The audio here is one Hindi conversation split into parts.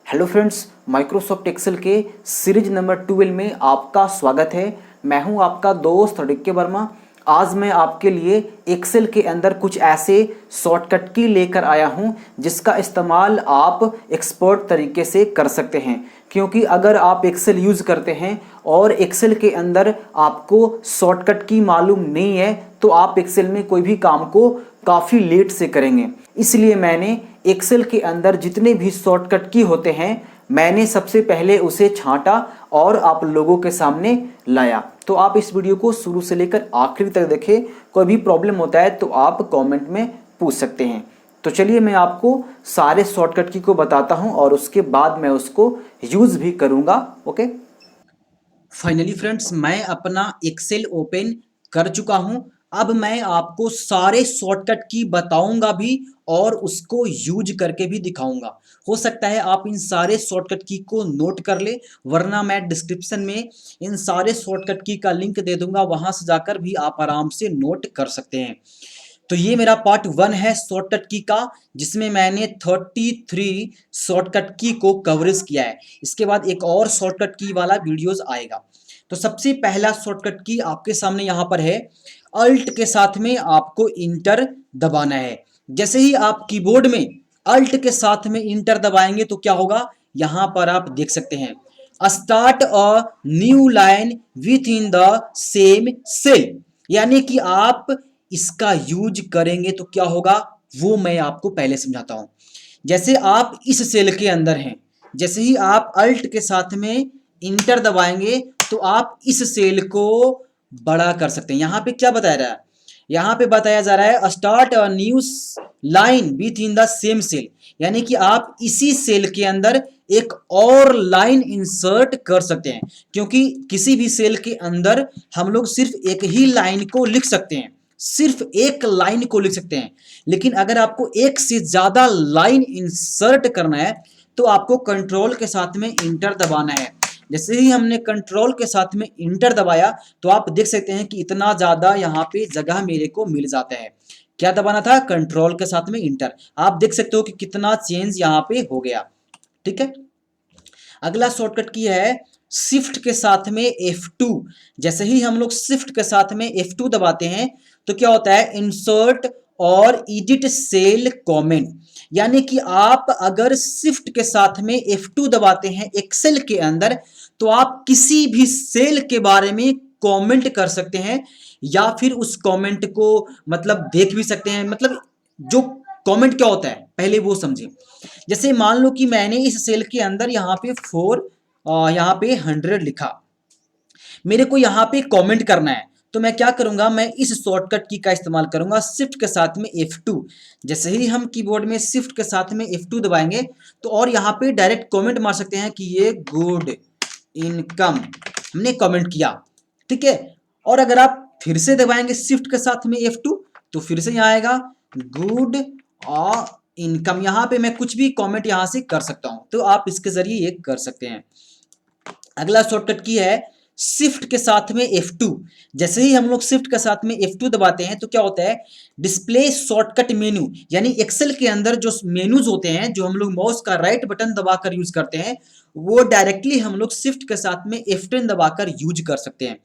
हेलो फ्रेंड्स, माइक्रोसॉफ्ट एक्सेल के सीरीज नंबर 12 में आपका स्वागत है। मैं हूं आपका दोस्त डी.के. वर्मा। आज मैं आपके लिए एक्सेल के अंदर कुछ ऐसे शॉर्टकट की लेकर आया हूं जिसका इस्तेमाल आप एक्सपर्ट तरीके से कर सकते हैं। क्योंकि अगर आप एक्सेल यूज़ करते हैं और एक्सेल के अंदर आपको शॉर्टकट की मालूम नहीं है तो आप एक्सेल में कोई भी काम को काफ़ी लेट से करेंगे। इसलिए मैंने एक्सेल के अंदर जितने भी शॉर्टकट की होते हैं मैंने सबसे पहले उसे छांटा और आप लोगों के सामने लाया। तो आप इस वीडियो को शुरू से लेकर आखिरी तक देखें। कोई भी प्रॉब्लम होता है तो आप कमेंट में पूछ सकते हैं। तो चलिए मैं आपको सारे शॉर्टकट की को बताता हूं और उसके बाद मैं उसको यूज़ भी करूंगा। ओके, फाइनली फ्रेंड्स, मैं अपना एक्सेल ओपन कर चुका हूं। अब मैं आपको सारे शॉर्टकट की बताऊंगा भी और उसको यूज करके भी दिखाऊंगा। हो सकता है आप इन सारे शॉर्टकट की को नोट कर ले, वरना मैं डिस्क्रिप्शन में इन सारे शॉर्टकट की का लिंक दे दूंगा, वहां से जाकर भी आप आराम से नोट कर सकते हैं। तो ये मेरा पार्ट 1 है शॉर्टकट की का, जिसमें मैंने 33 शॉर्टकट की को कवरेज किया है। इसके बाद एक और शॉर्टकट की वाला वीडियोस आएगा। तो सबसे पहला शॉर्टकट की आपके सामने यहाँ पर है। अल्ट के साथ में आपको इंटर दबाना है। जैसे ही आप कीबोर्ड में अल्ट के साथ में इंटर दबाएंगे तो क्या होगा, यहाँ पर आप देख सकते हैं, start a new line within the same cell. यानी कि आप इसका यूज करेंगे तो क्या होगा वो मैं आपको पहले समझाता हूं। जैसे आप इस सेल के अंदर हैं, जैसे ही आप अल्ट के साथ में इंटर दबाएंगे तो आप इस सेल को बड़ा कर सकते हैं। यहां पे क्या बताया रहा है, यहां पे बताया जा रहा है start a new line within the same cell. यानी कि आप इसी सेल के अंदर एक और लाइन इंसर्ट कर सकते हैं। क्योंकि किसी भी सेल के अंदर हम लोग सिर्फ एक ही लाइन को लिख सकते हैं, सिर्फ एक लाइन को लिख सकते हैं। लेकिन अगर आपको एक से ज्यादा लाइन इंसर्ट करना है तो आपको कंट्रोल के साथ में इंटर दबाना है। जैसे ही हमने कंट्रोल के साथ में इंटर दबाया तो आप देख सकते हैं कि इतना ज्यादा यहाँ पे जगह मेरे को मिल जाता है। क्या दबाना था, कंट्रोल के साथ में इंटर। आप देख सकते हो कि कितना चेंज यहाँ पे हो गया। ठीक है, अगला शॉर्टकट की है शिफ्ट के साथ में F2। जैसे ही हम लोग शिफ्ट के साथ में F2 दबाते हैं तो क्या होता है, इंसर्ट और एडिट सेल कमेंट। यानी कि आप अगर शिफ्ट के साथ में F2 दबाते हैं एक्सेल के अंदर तो आप किसी भी सेल के बारे में कमेंट कर सकते हैं या फिर उस कमेंट को मतलब देख भी सकते हैं। मतलब जो कमेंट क्या होता है पहले वो समझिए। जैसे मान लो कि मैंने इस सेल के अंदर यहाँ पे 100 लिखा, मेरे को यहाँ पे कमेंट करना है तो मैं क्या करूंगा, मैं इस शॉर्टकट की का इस्तेमाल करूंगा शिफ्ट के साथ में F2। जैसे ही हम कीबोर्ड में शिफ्ट के साथ में F2 दबाएंगे तो और यहाँ पे डायरेक्ट कमेंट मार सकते हैं कि ये गुड इनकम, हमने कमेंट किया। ठीक है, और अगर आप फिर से दबाएंगे शिफ्ट के साथ में F2 तो फिर से यहाँ आएगा गुड इनकम। यहाँ पे मैं कुछ भी कमेंट यहाँ से कर सकता हूँ, तो आप इसके जरिए ये कर सकते हैं। अगला शॉर्टकट की है शिफ्ट के साथ में F2। जैसे ही हम लोग शिफ्ट के साथ में F2 दबाते हैं तो क्या होता है, डिस्प्ले शॉर्टकट मेनू। यानी एक्सेल के अंदर जो मेनूज होते हैं जो हम लोग माउस का राइट बटन दबाकर यूज करते हैं वो डायरेक्टली हम लोग शिफ्ट के साथ में F10 दबाकर यूज कर सकते हैं।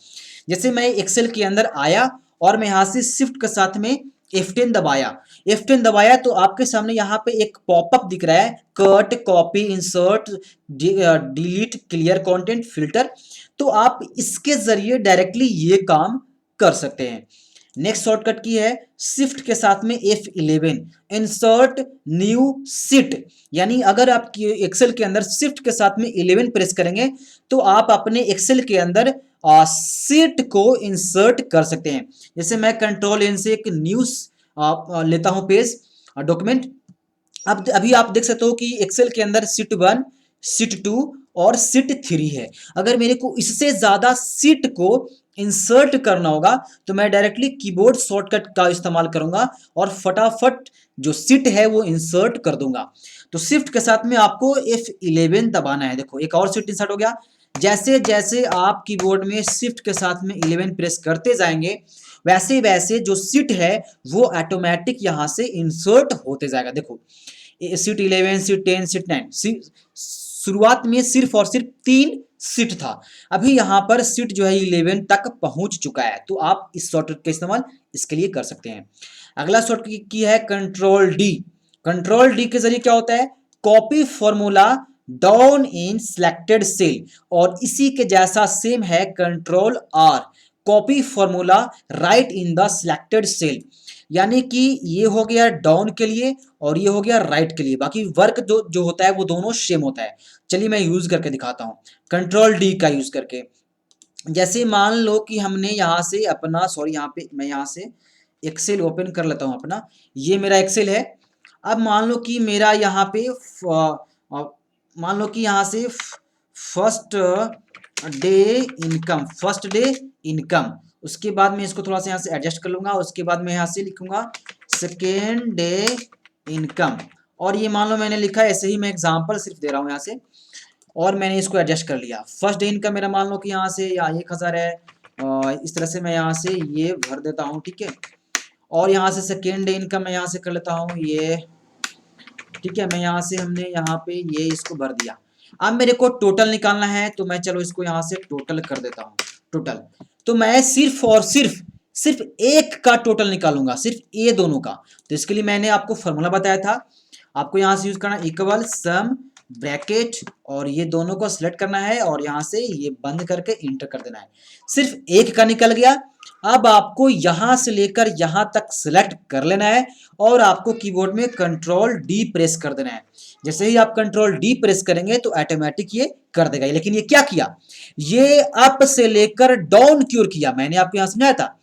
जैसे मैं एक्सेल के अंदर आया और मैं यहाँ से शिफ्ट के साथ में F10 दबाया, F10 दबाया तो आपके सामने यहाँ पे एक पॉपअप दिख रहा है, cut copy insert delete clear content filter. तो आप इसके जरिए डायरेक्टली ये काम कर सकते हैं। नेक्स्ट शॉर्टकट की है शिफ्ट के साथ में F11 इंसर्ट न्यू सीट। यानी अगर आप एक्सेल के अंदर शिफ्ट के साथ में 11 प्रेस करेंगे तो आप अपने एक्सेल के अंदर सीट को इंसर्ट कर सकते हैं। जैसे मैं कंट्रोल एन से एक न्यूज लेता हूं पेज डॉक्यूमेंट। अब अभी आप देख सकते हो कि एक्सेल के अंदर सीट 1, सीट 2 और सीट 3 है। अगर मेरे को इससे ज्यादा सीट को इंसर्ट करना होगा तो मैं डायरेक्टली कीबोर्ड शॉर्टकट का इस्तेमाल करूंगा और फटाफट जो सीट है वो इंसर्ट कर दूंगा। तो शिफ्ट के साथ में आपको F11 दबाना है। देखो एक और सीट इंसर्ट हो गया। जैसे जैसे आप कीबोर्ड में शिफ्ट के साथ में 11 प्रेस करते जाएंगे वैसे वैसे जो सीट है वो ऑटोमेटिक यहां से इंसर्ट होते जाएगा। देखो सीट 11, सीट 10, सीट 9, शुरुआत में सिर्फ और सिर्फ 3 सीट था, अभी यहाँ पर सीट जो है 11 तक पहुंच चुका है। तो आप इस शॉर्टकट का इस्तेमाल इसके लिए कर सकते हैं। अगला शॉर्टकट की है कंट्रोल डी। कंट्रोल डी के जरिए क्या होता है, copy formula down in selected cell, और इसी के जैसा सेम है control R, copy formula right in the selected cell. यानी कि ये हो गया डाउन के लिए और ये हो गया राइट के लिए, बाकी वर्क जो जो होता है वो दोनों सेम होता है। चलिए मैं यूज करके दिखाता हूँ कंट्रोल डी का यूज करके। जैसे मान लो कि हमने यहाँ से अपना, सॉरी यहाँ पे मैं यहाँ से एक्सेल ओपन कर लेता हूँ अपना, ये मेरा एक्सेल है। अब मान लो कि मेरा यहाँ पे मान लो कि यहाँ से first day income, first day income, उसके बाद मैं इसको थोड़ा सा यहाँ से एडजस्ट कर लूंगा, उसके बाद मैं यहाँ से लिखूंगा सेकेंड डे इनकम, और ये मान लो मैंने लिखा, ऐसे ही मैं एग्जांपल सिर्फ दे रहा हूँ यहाँ से, और मैंने इसको एडजस्ट कर लिया। फर्स्ट डे इनकम मेरा मान लो कि यहाँ से या 1000 है, इस तरह से मैं यहाँ से ये भर देता हूँ, ठीक है। और यहाँ से सेकेंड डे इनकम मैं यहाँ से कर लेता हूँ ये, ठीक है। मैं यहाँ से हमने यहाँ पे ये इसको भर दिया। अब मेरे को टोटल निकालना है, तो मैं चलो इसको यहाँ से टोटल कर देता हूँ, टोटल। तो मैं सिर्फ और सिर्फ एक का टोटल निकालूंगा, सिर्फ ये दोनों का। तो इसके लिए मैंने आपको फॉर्मूला बताया था, आपको यहाँ से यूज करना इक्वल सम ब्रैकेट, और ये दोनों को सिलेक्ट करना है और यहाँ से ये बंद करके इंटर कर देना है। सिर्फ एक का निकल गया। अब आपको यहां से लेकर यहां तक सिलेक्ट कर लेना है और आपको कीबोर्ड में कंट्रोल डी प्रेस कर देना है। जैसे ही आप कंट्रोल डी प्रेस करेंगे तो ऑटोमेटिक ये कर देगा। लेकिन ये क्या किया, ये अप से लेकर डाउन की ओर किया। मैंने आपको यहां समझाया था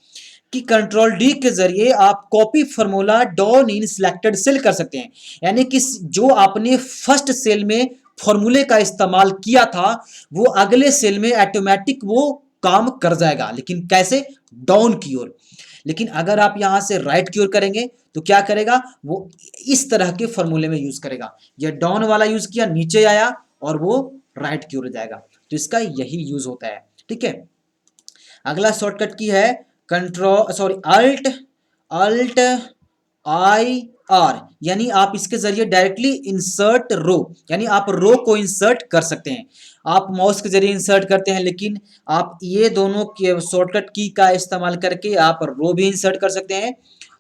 कि कंट्रोल डी के जरिए आप copy formula down in selected cell कर सकते हैं। यानी कि जो आपने फर्स्ट सेल में फॉर्मूले का इस्तेमाल किया था वो अगले सेल में ऑटोमेटिक वो काम कर जाएगा, लेकिन कैसे, डाउन की ओर। लेकिन अगर आप यहां से राइट की ओर करेंगे तो क्या करेगा, वो इस तरह के फॉर्मूले में यूज करेगा। ये डाउन वाला यूज किया, नीचे आया और वो राइट की ओर जाएगा। तो इसका यही यूज होता है, ठीक है। अगला शॉर्टकट की है control, sorry alt I R, यानी आप इसके जरिए डायरेक्टली इंसर्ट रो, यानी आप रो को इंसर्ट कर सकते हैं। आप माउस के जरिए इंसर्ट करते हैं, लेकिन आप ये दोनों के शॉर्टकट की का इस्तेमाल करके आप रो भी इंसर्ट कर सकते हैं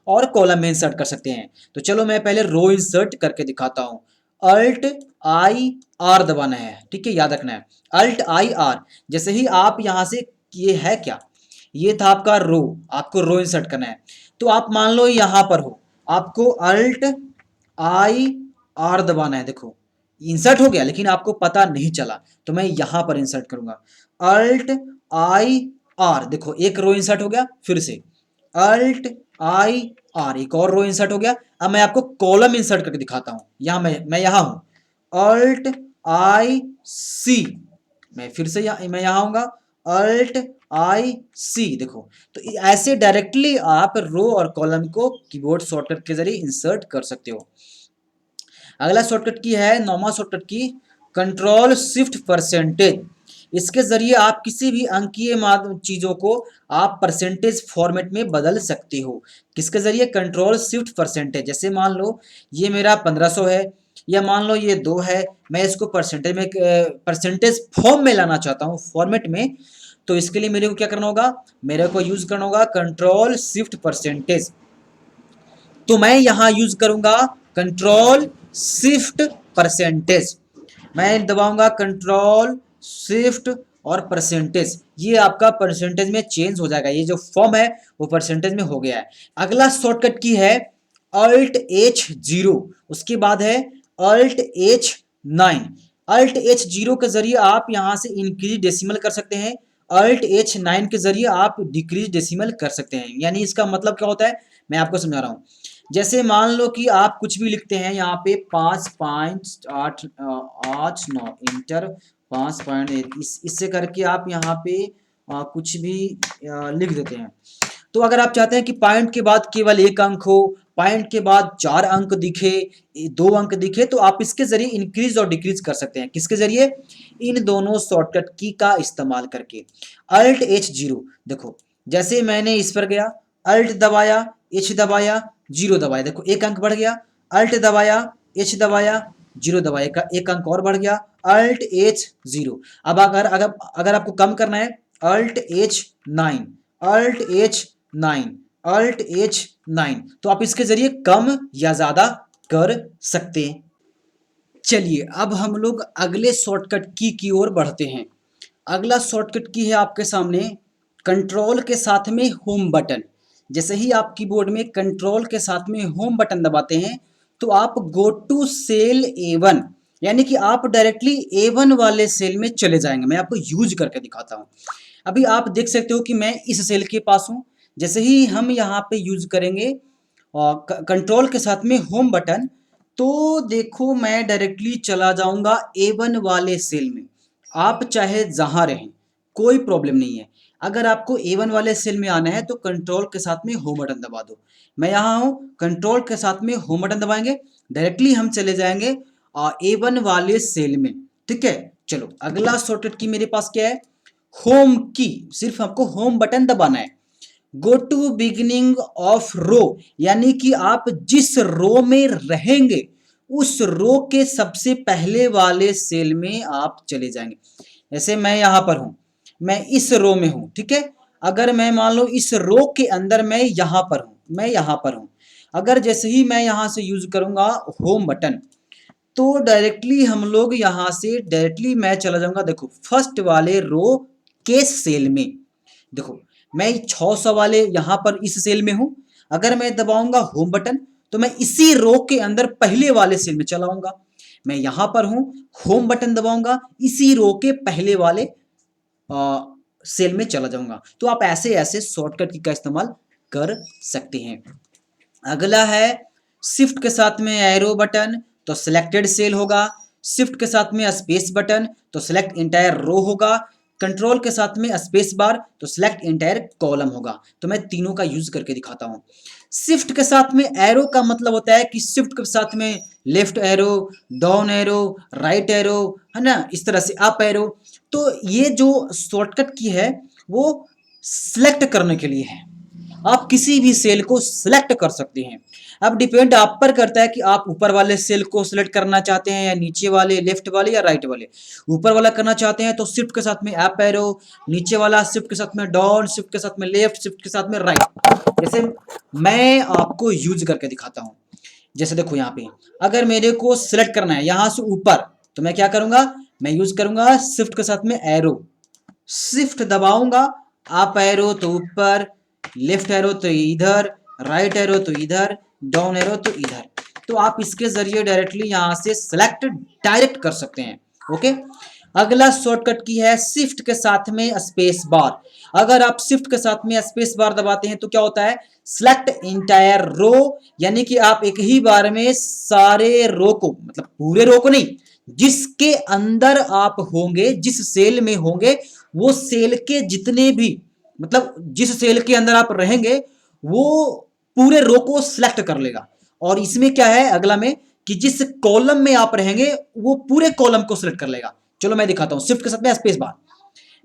और कॉलम में इंसर्ट कर सकते हैं। तो चलो मैं पहले रो इंसर्ट करके दिखाता हूं। अल्ट आई आर दबाना है, ठीक है, याद रखना है अल्ट आई आर। जैसे ही आप यहां से, ये है क्या, ये था आपका रो, आपको रो इंसर्ट करना है। तो आप मान लो यहां पर हो, आपको अल्ट आई आर दबाना है। देखो इंसर्ट हो गया, लेकिन आपको पता नहीं चला, तो मैं यहां पर इंसर्ट करूंगा अल्ट आई आर। देखो एक रो इंसर्ट हो गया, फिर से अल्ट आई आर, एक और रो इंसर्ट हो गया। अब मैं आपको कॉलम इंसर्ट करके दिखाता हूं। यहां मैं यहां हूं, अल्ट आई सी, मैं फिर से मैं यहां आऊंगा, अल्ट आई सी। देखो तो ऐसे डायरेक्टली आप रो और कॉलम को कीबोर्ड शॉर्टकट के जरिए इंसर्ट कर सकते हो। अगला शॉर्टकट की है नौवां शॉर्टकट की कंट्रोल शिफ्ट परसेंटेज। इसके जरिए आप किसी भी अंकीय चीजों को आप परसेंटेज फॉर्मेट में बदल सकते हो। किसके जरिए, कंट्रोल शिफ्ट परसेंटेज। जैसे मान लो ये मेरा 1500 है, या मान लो ये 2 है, मैं इसको परसेंटेज में, परसेंटेज फॉर्म में लाना चाहता हूँ, फॉर्मेट में। तो इसके लिए मेरे को क्या करना होगा, मेरे को यूज करना होगा कंट्रोल शिफ्ट परसेंटेज। तो मैं यहां यूज करूंगा कंट्रोल शिफ्ट परसेंटेज। मैं दबाऊंगा कंट्रोल शिफ्ट और परसेंटेज, ये आपका परसेंटेज में चेंज हो जाएगा। ये जो फॉर्म है वो परसेंटेज में हो गया है। अगला शॉर्टकट की है अल्ट H0, उसके बाद है अल्ट H9। अल्ट H0 के जरिए आप यहां से इंक्रीज डेसिमल कर सकते हैं, अल्ट H9 के जरिए आप डिक्रीज डेसिमल कर सकते हैं। यानी इसका मतलब क्या होता है, मैं आपको समझा रहा हूं। जैसे मान लो कि आप कुछ भी लिखते हैं यहाँ पे 5.889 इंटर 5.1, इससे करके आप यहाँ पे कुछ भी लिख देते हैं। तो अगर आप चाहते हैं कि पॉइंट के बाद केवल एक अंक हो, पॉइंट के बाद 4 अंक दिखे, 2 अंक दिखे, तो आप इसके जरिए इंक्रीज और डिक्रीज कर सकते हैं। किसके जरिए, इन दोनों शॉर्टकट की का इस्तेमाल करके। अल्ट H0, देखो जैसे मैंने इस पर गया, अल्ट दबाया, H दबाया, 0 दबाया, देखो एक अंक बढ़ गया, अल्ट दबाया, H दबाया, जीरो दबाइएगा, एक अंक और बढ़ गया, अल्ट H0। अब अगर आपको कम करना है, alt H9, alt H9, alt H9, तो आप इसके जरिए कम या ज्यादा कर सकते हैं। चलिए अब हम लोग अगले शॉर्टकट की ओर बढ़ते हैं। अगला शॉर्टकट की है आपके सामने कंट्रोल के साथ में होम बटन। जैसे ही आप कीबोर्ड में कंट्रोल के साथ में होम बटन दबाते हैं तो आप गो टू सेल A1, यानी कि आप डायरेक्टली A1 वाले सेल में चले जाएंगे। मैं आपको यूज करके दिखाता हूँ। अभी आप देख सकते हो कि मैं इस सेल के पास हूँ। जैसे ही हम यहाँ पे यूज करेंगे कंट्रोल के साथ में होम बटन, तो देखो मैं डायरेक्टली चला जाऊंगा A1 वाले सेल में। आप चाहे जहां रहें कोई प्रॉब्लम नहीं है। अगर आपको A1 वाले सेल में आना है तो कंट्रोल के साथ में होम बटन दबा दो। मैं यहाँ हूँ, कंट्रोल के साथ में होम बटन दबाएंगे, डायरेक्टली हम चले जाएंगे A1 वाले सेल में। ठीक है, चलो अगला शॉर्टकट की मेरे पास क्या है, होम की। सिर्फ आपको होम बटन दबाना है। गो टू बिगिनिंग ऑफ रो, यानी कि आप जिस रो में रहेंगे उस रो के सबसे पहले वाले सेल में आप चले जाएंगे। जैसे मैं यहां पर हूं, मैं इस रो में हूं, ठीक है। अगर मैं मान लो इस रो के अंदर मैं यहां पर हूं, मैं यहां पर हूं, अगर जैसे ही मैं यहां से यूज करूंगा होम बटन, तो डायरेक्टली हम लोग यहां से डायरेक्टली मैं चला जाऊंगा, देखो फर्स्ट वाले रो के सेल में। देखो मैं 600 वाले यहां पर इस सेल में हूं। अगर मैं दबाऊंगा होम बटन तो मैं इसी रो के अंदर पहले वाले सेल में चलाऊंगा। मैं यहां पर हूं, होम बटन दबाऊंगा, इसी रो के पहले वाले सेल में चला जाऊंगा। तो आप ऐसे ऐसे शॉर्टकट की का इस्तेमाल कर सकते हैं। अगला है शिफ्ट के साथ में एरो बटन, तो सिलेक्टेड सेल होगा। शिफ्ट के साथ में स्पेस बटन तो सिलेक्ट इंटायर रो होगा। कंट्रोल के साथ में स्पेस बार तो सिलेक्ट इंटायर कॉलम होगा। तो मैं तीनों का यूज करके दिखाता हूं। शिफ्ट के साथ में एरो का मतलब होता है कि शिफ्ट के साथ में left arrow, down arrow, right arrow, है ना, इस तरह से अप एरो। तो ये जो शॉर्टकट की है वो सिलेक्ट करने के लिए है। आप किसी भी सेल को सिलेक्ट कर सकते हैं। अब डिपेंड आप पर करता है कि आप ऊपर वाले सेल को सिलेक्ट करना चाहते हैं या नीचे वाले, लेफ्ट वाले या राइट वाले। ऊपर वाला करना चाहते हैं तो शिफ्ट के साथ में अप एरो, नीचे वाला शिफ्ट के साथ में डाउन, शिफ्ट के साथ में लेफ्ट, शिफ्ट के साथ में राइट। जैसे मैं आपको यूज करके दिखाता हूं। जैसे देखो यहाँ पे अगर मेरे को सिलेक्ट करना है यहां से ऊपर, तो मैं क्या करूंगा, मैं यूज करूंगा शिफ्ट के साथ में एरो। शिफ्ट दबाऊंगा, अप एरो तो ऊपर, लेफ्ट एरो तो इधर, राइट एरो तो इधर, डाउन एरो तो इधर। तो आप इसके जरिए डायरेक्टली यहां से सिलेक्ट डायरेक्ट कर सकते हैं। ओके, अगला शॉर्टकट की है शिफ्ट के साथ में स्पेस बार। अगर आप शिफ्ट के साथ में स्पेस बार दबाते हैं तो क्या होता है, सिलेक्ट इंटायर रो, यानी कि आप एक ही बार में सारे रो को, मतलब पूरे रो को नहीं, जिसके अंदर आप होंगे, जिस सेल में होंगे, वो सेल के जितने भी, मतलब जिस सेल के अंदर आप रहेंगे वो पूरे रो को सिलेक्ट कर लेगा। और इसमें क्या है अगला में, कि जिस कॉलम में आप रहेंगे वो पूरे कॉलम को सिलेक्ट कर लेगा। चलो मैं दिखाता हूं शिफ्ट के साथ में स्पेस बार।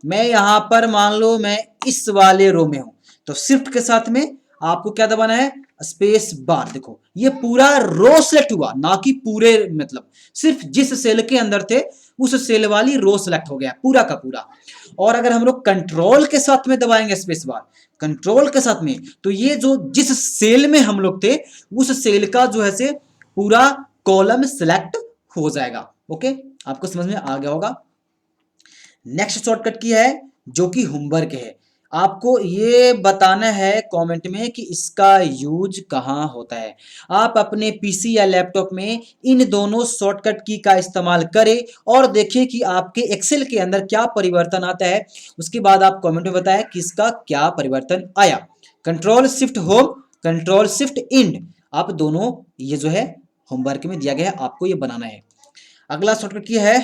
मैं यहां पर मान लो मैं इस वाले रो में हूं, तो शिफ्ट के साथ में आपको क्या दबाना है, स्पेस बार। देखो ये पूरा रो सिलेक्ट हुआ, ना कि पूरे, मतलब सिर्फ जिस सेल के अंदर थे उस सेल वाली रो सिलेक्ट हो गया पूरा का पूरा। और अगर हम लोग कंट्रोल के साथ में दबाएंगे स्पेस बार, कंट्रोल के साथ में, तो ये जो जिस सेल में हम लोग थे उस सेल का जो है से पूरा कॉलम सिलेक्ट हो जाएगा। ओके, आपको समझ में आ गया होगा। नेक्स्ट शॉर्टकट की है जो कि होमवर्क है। आपको ये बताना है कमेंट में कि इसका यूज कहाँ होता है। आप अपने पीसी या लैपटॉप में इन दोनों शॉर्टकट की का इस्तेमाल करें और देखिए कि आपके एक्सेल के अंदर क्या परिवर्तन आता है। उसके बाद आप कमेंट में बताएं कि इसका क्या परिवर्तन आया। Control shift home, control shift end, आप दोनों ये जो है होमवर्क में दिया गया है, आपको ये बनाना है। अगला शॉर्टकट की है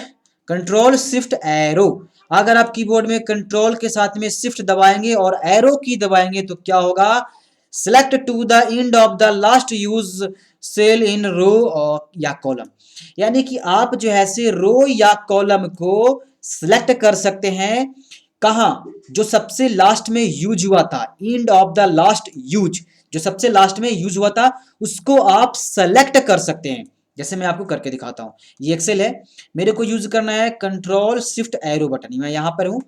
कंट्रोल शिफ्ट एरो। अगर आप कीबोर्ड में कंट्रोल के साथ में शिफ्ट दबाएंगे और एरो की दबाएंगे तो क्या होगा, select to the end of the last use cell in row या कॉलम, यानी कि आप जो है से रो या कॉलम को सिलेक्ट कर सकते हैं। कहां, जो सबसे लास्ट में यूज हुआ था, and of the last use, जो सबसे लास्ट में यूज हुआ था उसको आप सेलेक्ट कर सकते हैं। जैसे मैं आपको करके दिखाता हूँ। ये एक्सेल है, मेरे को यूज करना है कंट्रोल शिफ्ट एरो बटन। मैं यहाँ पर हूँ,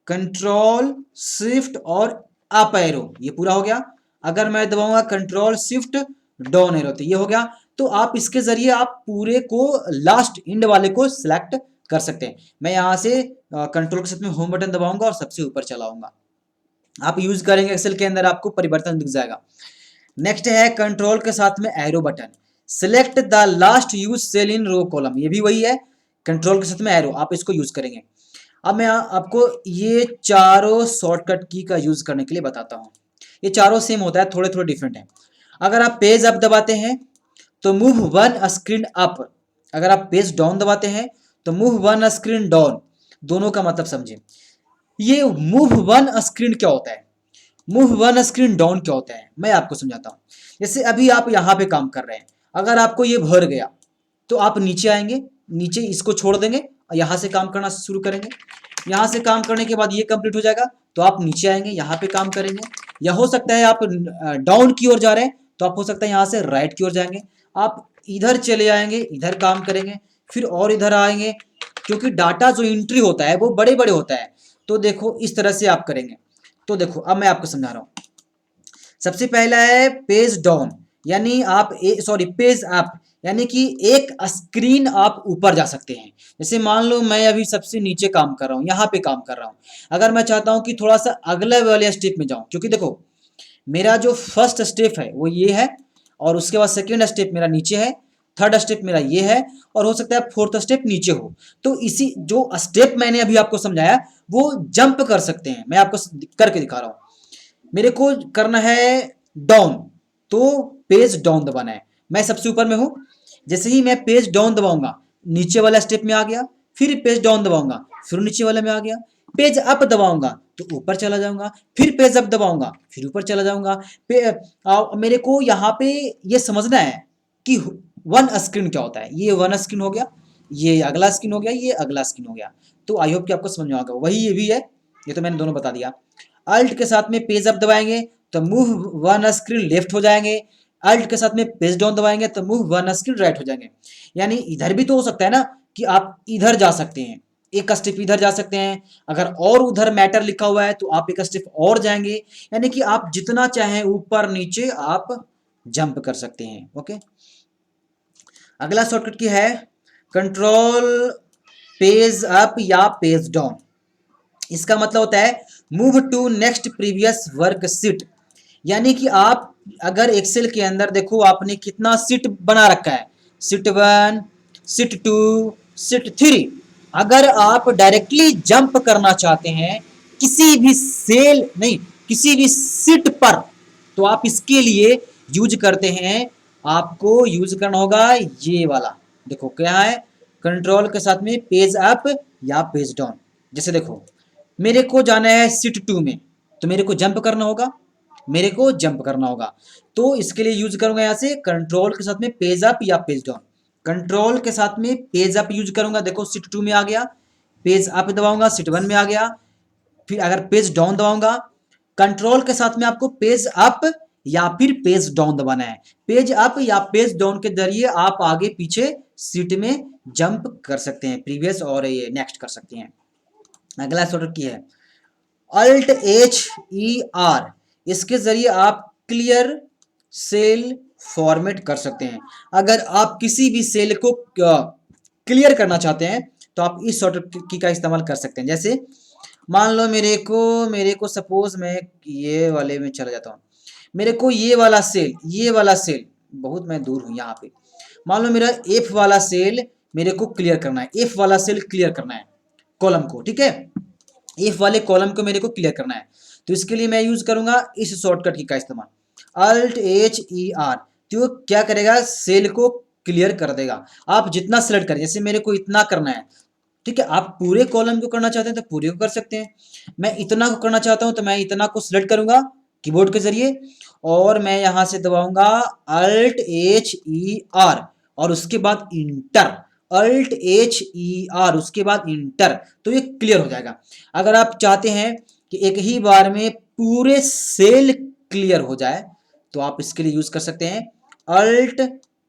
कंट्रोल शिफ्ट और अप एरो, ये पूरा हो गया। अगर मैं दबाऊंगा कंट्रोल शिफ्ट डाउन एरो तो ये हो गया। तो आप इसके जरिए आप पूरे को लास्ट इंड वाले को सिलेक्ट कर सकते हैं। मैं यहाँ से कंट्रोल के साथ में होम बटन दबाऊंगा और सबसे ऊपर चलाऊंगा। आप यूज करेंगे एक्सेल के अंदर, आपको परिवर्तन दिख जाएगा। नेक्स्ट है कंट्रोल के साथ में arrow button, select the last use cell in row column, ये भी वही है, कंट्रोल के साथ में एरो, आप इसको यूज करेंगे। अब मैं आपको ये चारों शॉर्टकट की का यूज करने के लिए बताता हूँ। ये चारों सेम होता है, थोड़े थोड़े डिफरेंट है। अगर आप पेज अप दबाते हैं तो मूव वन स्क्रीन अप, अगर आप पेज डाउन दबाते हैं तो मूव वन स्क्रीन डाउन। दोनों का मतलब समझे। ये मूव वन स्क्रीन क्या होता है, मूव वन स्क्रीन डाउन क्या होता है, मैं आपको समझाता हूँ। जैसे अभी आप यहाँ पे काम कर रहे हैं, अगर आपको ये भर गया तो आप नीचे आएंगे, नीचे इसको छोड़ देंगे और यहाँ से काम करना शुरू करेंगे। यहाँ से काम करने के बाद ये कंप्लीट हो जाएगा तो आप नीचे आएंगे, यहाँ पे काम करेंगे। या हो सकता है आप डाउन की ओर जा रहे हैं तो आप हो सकता है यहाँ से राइट की ओर जाएंगे, आप इधर चले आएंगे, इधर काम करेंगे, फिर और इधर आएंगे, क्योंकि डाटा जो एंट्री होता है वो बड़े बड़े होता है। तो देखो इस तरह से आप करेंगे। तो देखो अब मैं आपको समझा रहा हूँ। सबसे पहला है पेज डाउन, यानी आप पेज अप, यानी कि एक स्क्रीन आप ऊपर जा सकते हैं। जैसे मान लो मैं अभी सबसे नीचे काम कर रहा हूँ, यहाँ पे काम कर रहा हूँ। अगर मैं चाहता हूँ कि थोड़ा सा अगले वाले स्टेप में जाऊँ, क्योंकि देखो मेरा जो फर्स्ट स्टेप है वो ये है, और उसके बाद सेकेंड स्टेप मेरा नीचे है, थर्ड स्टेप मेरा ये है, और हो सकता है फोर्थ स्टेप नीचे हो। तो इसी जो स्टेप मैंने अभी आपको समझाया वो जंप कर सकते हैं, मैं आपको करके दिखा रहा हूँ। मेरे को करना है डाउन, तो पेज डाउन दबाना है। मैं सबसे ऊपर में हूं, जैसे ही मैं पेज डाउन दबाऊंगा नीचे वाला स्टेप में आ गया, फिर पेज डाउन दबाऊंगा फिर नीचे वाले में आ गया, पेज अप दबाऊंगा तो ऊपर चला जाऊंगा, फिर पेज अप दबाऊंगा फिर ऊपर चला जाऊंगा। मेरे को यहाँ पे ये समझना है कि वन स्क्रीन क्या होता है। ये वन स्क्रीन हो गया, ये अगला स्क्रीन हो गया, ये अगला स्क्रीन हो गया। तो आई होप कि आपको समझ में आ गया। वही ये भी है, ये तो मैंने दोनों बता दिया। अल्ट के साथ में पेज अप दबाएंगे तो मूव वन स्क्रीन लेफ्ट हो जाएंगे, अल्ट के साथ में पेज डाउन दबाएंगे तो मूव वन स्क्रीन राइट हो जाएंगे। यानी इधर भी तो हो सकता है ना कि आप इधर जा सकते हैं, एक स्टेप इधर जा सकते हैं, अगर और उधर मैटर लिखा हुआ है तो आप एक स्टेप और जाएंगे। यानी कि आप जितना चाहें ऊपर नीचे आप जंप कर सकते हैं। ओके, अगला शॉर्टकट की है कंट्रोल पेज अप या पेज डाउन। इसका मतलब होता है move to next previous worksheet. यानी कि आप अगर एक्सेल के अंदर देखो आपने कितना सीट बना रखा है, सीट 1, सीट 2, सीट 3। अगर आप डायरेक्टली जंप करना चाहते हैं किसी भी सेल नहीं किसी भी सीट पर, तो आप इसके लिए यूज करते हैं, आपको यूज करना होगा ये वाला। देखो क्या है, कंट्रोल के साथ में पेज अप या पेज डाउन। जैसे देखो मेरे को जाना है सीट 2 में तो मेरे को जंप करना होगा, मेरे को जंप करना होगा। तो इसके लिए यूज करूंगा यहाँ से कंट्रोल के साथ में पेज अप या पेज डाउन। कंट्रोल के साथ में पेज अप यूज करूंगा, देखो सीट 2 में आ गया, पेज अप दबाऊंगा सीट 1 में आ गया। फिर अगर पेज डाउन दबाऊंगा, कंट्रोल के साथ में आपको पेज अप या फिर पेज डाउन दबाना है। पेज अप या पेज डाउन के जरिए आप आगे पीछे सीट में जंप कर सकते हैं, प्रीवियस और ये नेक्स्ट कर सकते हैं। अगला शॉर्टकट की है अल्ट एच ई आर, इसके जरिए आप क्लियर सेल फॉर्मेट कर सकते हैं। अगर आप किसी भी सेल को क्लियर करना चाहते हैं तो आप इस शॉर्टकट की का इस्तेमाल कर सकते हैं। जैसे मान लो मेरे को सपोज मैं ये वाले में चला जाता हूँ, मेरे को ये वाला सेल बहुत मैं दूर हूँ यहाँ पे, मान लो मेरा एफ वाला सेल मेरे को क्लियर करना है, एफ वाला सेल क्लियर करना है कॉलम को, ठीक है, एफ वाले कॉलम को मेरे को क्लियर करना है। तो इसके लिए मैं यूज करूंगा इस शॉर्टकट की का इस्तेमाल अल्ट एच ई आर। तो क्या करेगा, सेल को क्लियर कर देगा। आप जितना सेलेक्ट करें, जैसे मेरे को इतना करना है, ठीक है, आप पूरे कॉलम को करना चाहते हैं तो पूरे को कर सकते हैं। मैं इतना को करना चाहता हूं तो मैं इतना को सिलेक्ट करूंगा कीबोर्ड के जरिए, और मैं यहां से दबाऊंगा अल्ट एच ई आर और उसके बाद enter, alt H E R उसके बाद इंटर, तो ये क्लियर हो जाएगा। अगर आप चाहते हैं कि एक ही बार में पूरे सेल क्लियर हो जाए तो आप इसके लिए यूज कर सकते हैं अल्ट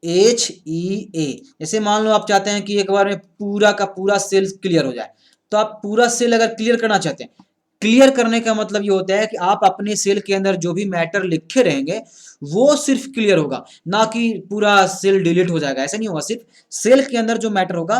HEA। जैसे मान लो आप चाहते हैं कि एक बार में पूरा का पूरा सेल क्लियर हो जाए, तो आप पूरा सेल अगर क्लियर करना चाहते हैं, क्लियर करने का मतलब ये होता है कि आप अपने सेल के अंदर जो भी मैटर लिखे रहेंगे वो सिर्फ क्लियर होगा, ना कि पूरा सेल डिलीट हो जाएगा। ऐसा नहीं होगा, सिर्फ सेल के अंदर जो मैटर होगा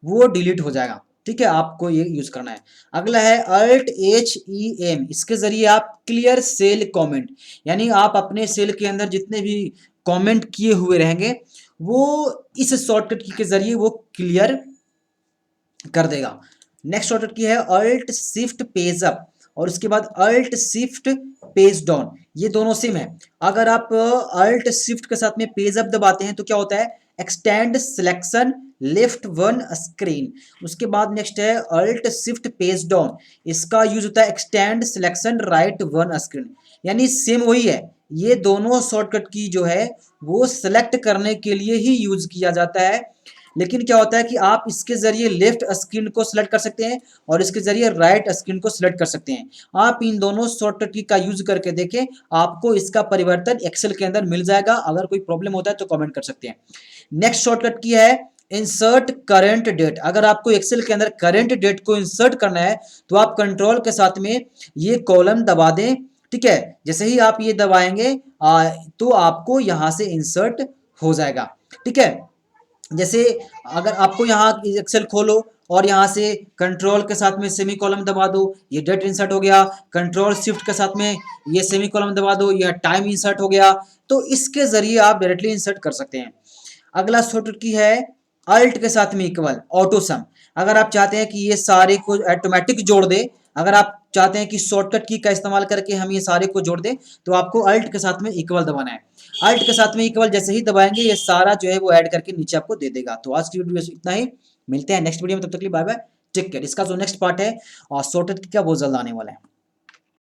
वो डिलीट हो जाएगा। ठीक है, आपको ये यूज करना है। अगला है Alt-H-E-M। इसके जरिए आप क्लियर सेल कमेंट, यानी आप अपने सेल के अंदर जितने भी कमेंट किए हुए रहेंगे वो इस शॉर्टकट की के जरिए वो क्लियर कर देगा। नेक्स्ट शॉर्टकट की है अल्ट शिफ्ट पेज अप और उसके बाद अल्ट शिफ्ट पेज डाउन। ये दोनों सेम है। अगर आप अल्ट शिफ्ट के साथ में पेज अप दबाते हैं तो क्या होता है, extend selection left one screen. उसके बाद नेक्स्ट है अल्ट शिफ्ट पेज डाउन, इसका यूज होता है extend selection right one screen. यानी सेम वही है, ये दोनों शॉर्टकट की जो है वो सेलेक्ट करने के लिए ही यूज किया जाता है। लेकिन क्या होता है कि आप इसके जरिए लेफ्ट स्क्रीन को सिलेक्ट कर सकते हैं और इसके जरिए राइट स्क्रीन को सिलेक्ट कर सकते हैं। आप इन दोनों शॉर्टकट की का यूज करके देखें, आपको इसका परिवर्तन एक्सेल के अंदर मिल जाएगा। अगर कोई प्रॉब्लम होता है तो कमेंट कर सकते हैं। नेक्स्ट शॉर्टकट की है इंसर्ट करंट डेट। अगर आपको एक्सेल के अंदर करंट डेट को इंसर्ट करना है तो आप कंट्रोल के साथ में ये कॉलम दबा दें। ठीक है, जैसे ही आप ये दबाएंगे तो आपको यहां से इंसर्ट हो जाएगा। ठीक है, जैसे अगर आपको यहाँ एक्सेल खोलो और यहाँ से कंट्रोल के साथ में सेमी कॉलम दबा दो, ये डेट इंसर्ट हो गया। कंट्रोल शिफ्ट के साथ में ये सेमी कॉलम दबा दो, यह टाइम इंसर्ट हो गया। तो इसके जरिए आप डायरेक्टली इंसर्ट कर सकते हैं। अगला शॉर्टकट की है अल्ट के साथ में इक्वल ऑटो सम। अगर आप चाहते हैं कि ये सारे को ऑटोमेटिक जोड़ दे, अगर आप चाहते हैं कि शॉर्टकट की का इस्तेमाल करके हम ये सारे को जोड़ दें, तो आपको अल्ट के साथ में इक्वल दबाना है। अल्ट के साथ में इक्वल जैसे ही दबाएंगे ये सारा जो है वो ऐड करके नीचे आपको दे देगा। तो आज की वीडियो इतना ही, मिलते हैं नेक्स्ट वीडियो में, तब तक के लिए बाय बाय, टेक केयर। इसका जो नेक्स्ट पार्ट है और शॉर्टकट का वो जल्द आने वाला है।